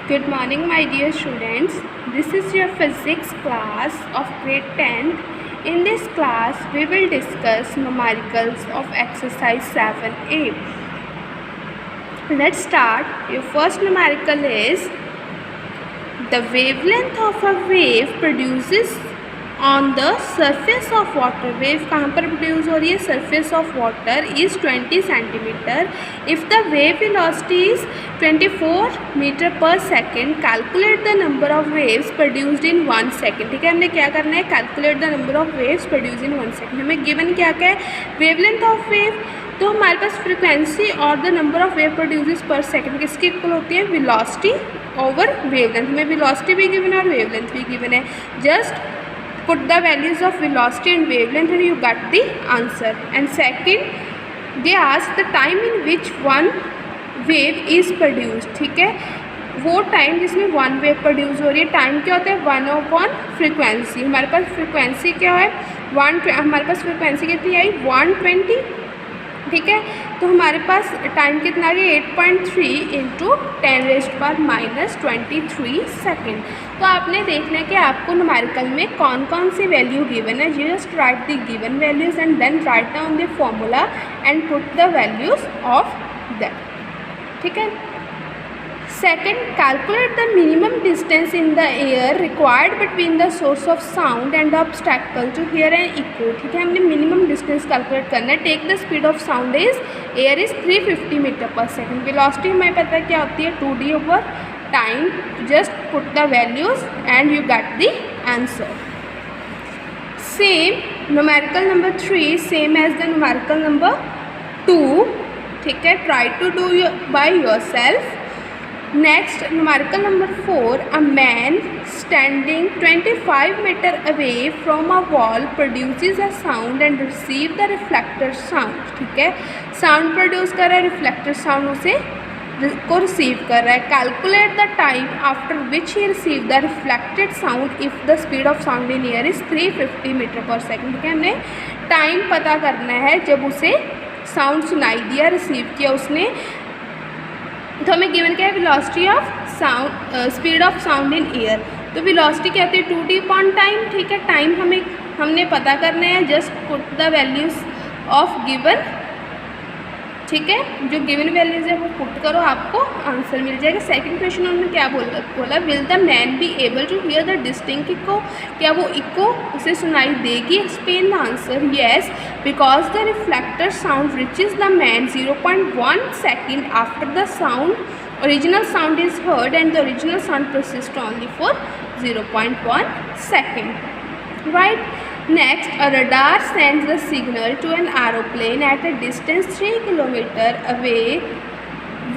Good morning, my dear students. This is your physics class of grade 10th. In this class, we will discuss numericals of exercise 7a. Let's start. Your first numerical is the wavelength of a wave produces on the surface of water. Wave कहाँ पर produce हो रही है? Surface of water is 20 centimeter. If the wave velocity is 24 meter per second, calculate the number of waves produced in 1 second. ठीक है, हमने क्या करना है? Calculate the number of waves produced in 1 second. हमें given क्या क्या है? Wavelength of wave. तो हमारे पास फ्रिक्वेंसी और the number of wave produces पर सेकंड किसकी इक्वल होती है? Velocity over wavelength. हमें वेलोसिटी भी गिवन है और वेवलेंथ भी गिवन है. Just put the values of velocity and wavelength and you got the answer. And second, they ask the time in which one wave is produced. ठीक है, वो time जिसमें वन वेव प्रोड्यूस हो रही है. Time क्या होता है? 1/1 फ्रिक्वेंसी. हमारे पास फ्रिक्वेंसी क्या है? हमारे पास फ्रिक्वेंसी कितनी आई? 120. ठीक है, तो हमारे पास टाइम कितना आ गया? 8.3 इंटू 10⁻⁻23 सेकेंड. तो आपने देखना है कि आपको न्यूमेरिकल में कौन कौन सी वैल्यू गिवन है. You just write the given values and then write down the formula and put the values of that. ठीक है. Second, calculate the minimum distance in the air required between the source of sound and the obstacle to hear an echo. ठीक है, हमने minimum distance calculate करना है. Take the speed of sound is air is 350 meter per second. Velocity हमें पता है क्या होती है? 2d over time. Just put the values and you got the answer. Same numerical number 3 same as the numerical number 2. ठीक है, try to do by yourself. Next, numerical number 4, a man standing 25 meter away from a wall produces a sound and receive the reflected sound. ठीक है, sound produce कर रहा है, reflected sound उसे को receive कर रहा है. Calculate the time after which he received the reflected sound if the speed of sound in air is 350 meter per second. ठीक है, हमने टाइम पता करना है जब उसे साउंड सुनाई दिया, रिसीव किया उसने. तो हमें गिवन क्या है? Velocity of sound, speed of sound in air. तो वेलोसिटी क्या होती है? 2d upon time. ठीक है, टाइम हमने पता करना है. Just put the values of given. ठीक है, जो गिवन वैल्यूज है वो पुट करो, आपको आंसर मिल जाएगा. सेकंड क्वेश्चन उन्होंने क्या बोला? Will the man be able to here the distinct eco. क्या वो इको उसे सुनाई देगी? Explain the answer. Yes, because the reflector sound reaches the man 0.1 second after the sound original sound is heard and the original sound persists only for 0.1 second. Right. Next, a radar sends the signal to an aeroplane at a distance 3 km away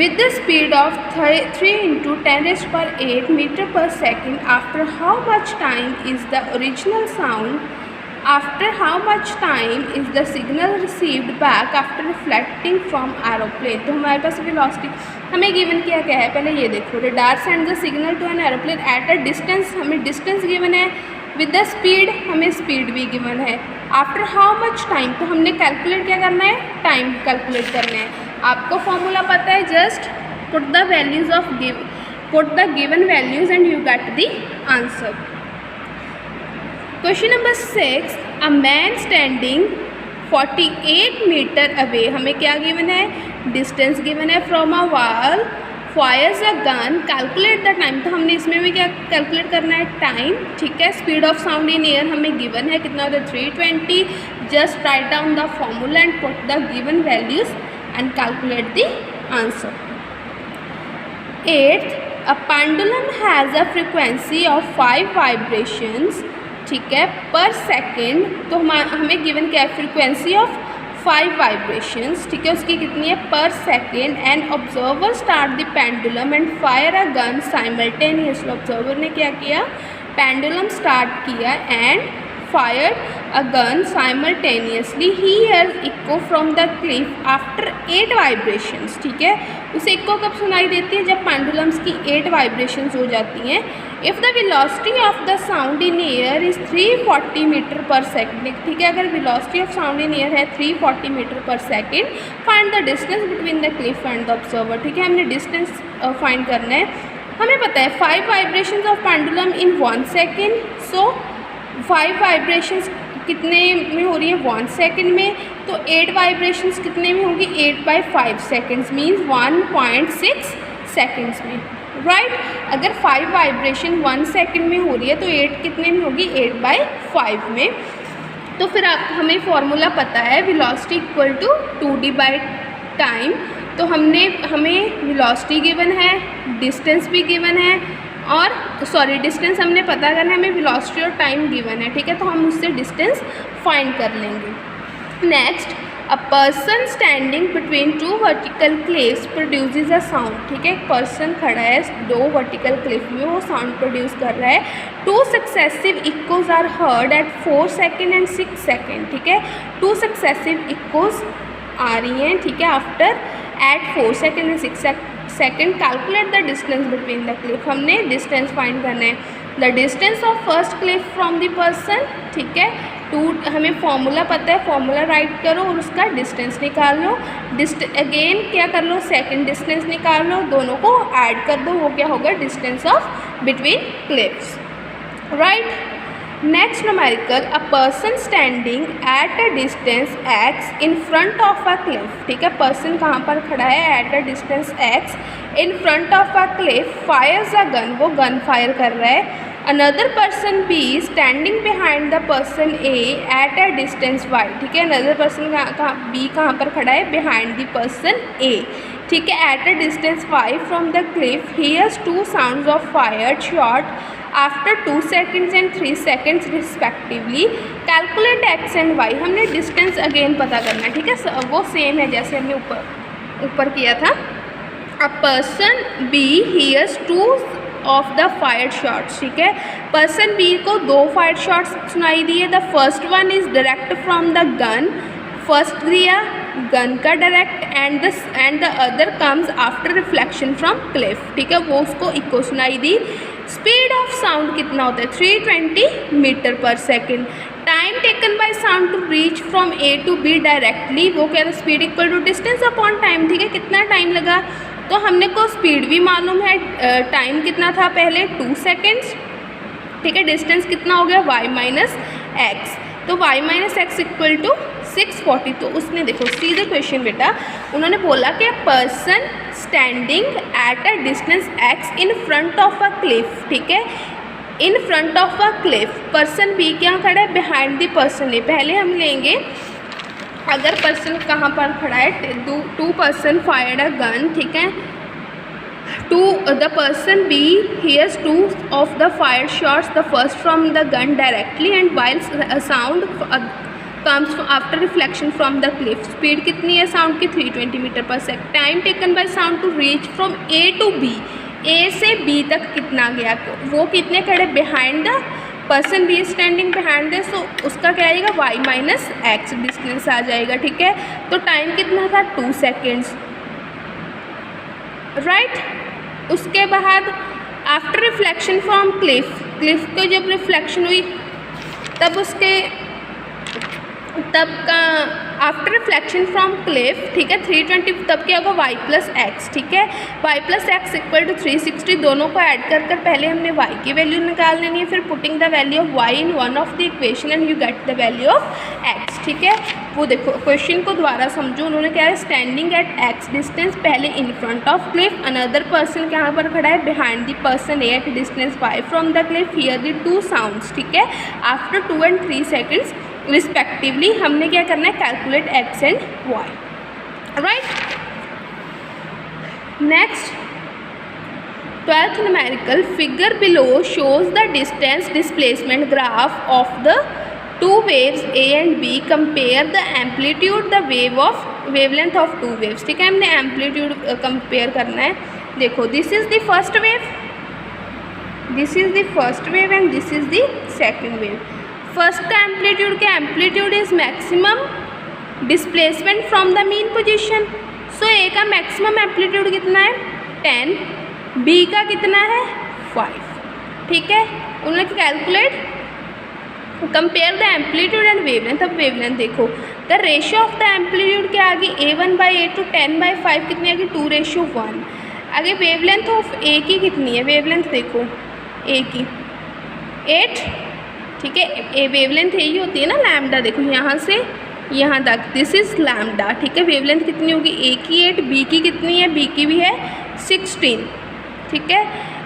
with the speed of 3 into 10⁸ meter per second. After how much time is the original sound? After how much time is the signal received back after reflecting from aeroplane? तो हमारे पास velocity हमें given किया क्या है? पहले ये देखो, radar sends the signal to an aeroplane at a distance. हमें डिस्टेंस गिवन है. विद द स्पीड हमें स्पीड भी गिवन है. आफ्टर हाउ मच टाइम, तो हमने कैलकुलेट क्या करना है? टाइम कैलकुलेट करना है. आपको फॉर्मूला पता है. Just put the values of put the given values and you get the answer. Question number 6, a man standing 48 metre away. हमें क्या गिवन है? डिस्टेंस गिवन है. From a wall fires a gun. Calculate the time. तो हमने इसमें भी क्या calculate करना है? टाइम. ठीक है, speed of sound in air हमें गिवन है. कितना होता है? 320. Just right down the formula and put the given values and calculate the answer. 8th, a pendulum has a frequency of 5 vibrations. ठीक है, पर सेकेंड. तो हमें गिवन क्या है? Frequency of 5 vibrations. ठीक है, उसकी कितनी है? पर second. And observer start the pendulum and fire a gun simultaneously. Observer ने क्या किया? पेंडुलम स्टार्ट किया and fire a gun simultaneously. He hairs eco from the Cliff after 8 vibrations. ठीक है, उसे इको कब सुनाई देती है? जब पेंडुलम्स की 8 वाइब्रेशंस हो जाती हैं. If the velocity of the sound in air is 340 metre per second. ठीक है, अगर velocity of sound in air है 340 metre per second, find the distance between the cliff and the observer. ठीक है, हमने डिस्टेंस फाइंड करना है. हमें पता है 5 vibrations of pendulum in 1 second. So 5 vibrations कितने में हो रही है 1 सेकेंड में, तो 8 वाइब्रेशंस कितने में होगी 8/5 सेकेंड्स मीन्स 1.6 सेकेंड्स में, राइट। अगर 5 वाइब्रेशन 1 सेकेंड में हो रही है तो 8 कितने में होगी 8/5 में। तो फिर हमें फॉर्मूला पता है velocity equal to 2d by time. तो हमें वेलोसिटी गिवन है, डिस्टेंस भी गिवन है, और डिस्टेंस हमने पता करना है, हमें वेलोसिटी और टाइम गिवन है, ठीक है। तो हम उससे डिस्टेंस फाइंड कर लेंगे। Next, a person standing between 2 vertical cliffs produces a sound, ठीक है। एक पर्सन खड़ा है 2 वर्टिकल क्लिफ में, वो साउंड प्रोड्यूस कर रहा है। 2 successive echoes are heard at 4 second and 6 second, ठीक है। 2 सक्सेसिव इक्कोज आ रही हैं, ठीक है, after at 4 second and 6 second. Calculate the distance between the cliff, हमने डिस्टेंस फाइंड करना है। The distance of first cliff from the person, ठीक है। हमें फॉर्मूला पता है, फॉर्मूला राइट करो और उसका डिस्टेंस निकाल लो। अगेन क्या कर लो, सेकंड डिस्टेंस निकाल लो, दोनों को ऐड कर दो, वो क्या होगा distance of between cliffs, right. Next numerical, a person standing at a distance x in front of a cliff, ठीक है। पर्सन कहाँ पर खड़ा है at a distance x in front of a cliff, Fyers a gun, वो gun fire कर रहा है। Another person B standing behind the person A eight a distance y, ठीक है। अनदर पर्सन B कहाँ पर खड़ा है बिहाइंड द पर्सन A, ठीक है, at a distance y from the cliff. Hears 2 sounds of fired shot after 2 seconds and 3 seconds respectively. Calculate x and y, हमने distance again पता करना है, ठीक है। वो सेम है जैसे हमने ऊपर किया था। A person B hears 2 of the fired shots, ठीक है। पर्सन B को 2 फायर्ड शॉट्स सुनाई दिए। The first one is direct from the gun, first दिया गन का direct, and the other comes after reflection from Cliff, ठीक है। वो उसको इको सुनाई दी। स्पीड ऑफ साउंड कितना होता है 320 metre per second. Time taken by sound to reach from A to B directly, वो कह रहे speed equal to distance upon time, ठीक है। कितना टाइम लगा, तो हमने को स्पीड भी मालूम है, टाइम कितना था पहले 2 सेकेंड्स, ठीक है। डिस्टेंस कितना हो गया y माइनस एक्स, तो y minus x equal to 640। तो उसने देखो सीधे क्वेश्चन बेटा उन्होंने बोला कि person standing at a distance x in front of a cliff, ठीक है। In front of a cliff, person B क्या खड़ा है बिहाइंड द पर्सन A। पहले हम लेंगे अगर पर्सन कहाँ पर खड़ा है, 2 पर्सन फायर्ड अ गन, ठीक है। The person B hears 2 of the fired shots, the first from the gun directly and while a sound comes after reflection from the cliff. Speed कितनी है साउंड की 320 metre per second. Time taken by sound to reach from A to B, A से B तक कितना गया, वो कितने खड़े behind the person B standing behind this, तो उसका क्या आएगा y माइनस एक्स डिस्टेंस आ जाएगा, ठीक है। तो टाइम कितना था 2 सेकेंड्स, राइट। उसके बाद आफ्टर रिफ्लेक्शन फ्रॉम क्लिफ को जब रिफ्लेक्शन हुई तब का आफ्टर रिफ्लेक्शन फ्रॉम क्लिफ, ठीक है, 320, तब क्या होगा y प्लस एक्स, ठीक है। y plus x equal to 360, दोनों को ऐड कर पहले हमने y की वैल्यू निकाल लेनी है, फिर putting the value of y in one of the equation and you get the value of x, ठीक है। वो देखो क्वेश्चन को दोबारा समझो, उन्होंने क्या है स्टैंडिंग एट x डिस्टेंस, पहले in front of Cliff, another person कहाँ पर खड़ा है behind the person A at distance y from the Cliff, here the 2 sounds, ठीक है, आफ्टर 2 and 3 सेकेंड्स रिस्पेक्टिवली। हमने क्या करना है calculate x and y, right. Next 12th numerical, figure below shows the distance displacement graph of the 2 waves A and B, compare the amplitude the wavelength of 2 waves, ठीक है। हमने amplitude compare करना है। देखो this is the first wave, this is the first wave and this is the second wave. First का amplitude क्या, amplitude is maximum displacement from the mean position. So A का maximum amplitude कितना है 10, B का कितना है 5, ठीक है। उन्होंने calculate compare the amplitude and wavelength. अब वेवलेंथ देखो, the ratio of the amplitude क्या आ गई A1/A2 10/5 कितनी आ गई 2:1। आगे वेवलेंथ ऑफ ए की कितनी है, वेवलेंथ देखो ए की 8, ठीक है। ए वेवलेंथ यही होती है ना लैम्डा, देखो यहाँ से यहाँ तक, दिस इज़ लैम्डा, ठीक है। वेवलेंथ कितनी होगी, ए की 8, बी की कितनी है, बी की भी है 16, ठीक है।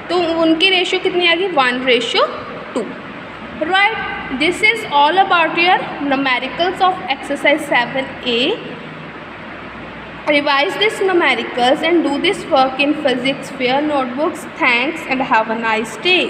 तो उनकी रेशियो कितनी आ गई, 1:2, right. This is all about your numericals of exercise 7A. Revise these numericals and do this work in physics for your notebooks. Thanks and have a nice day.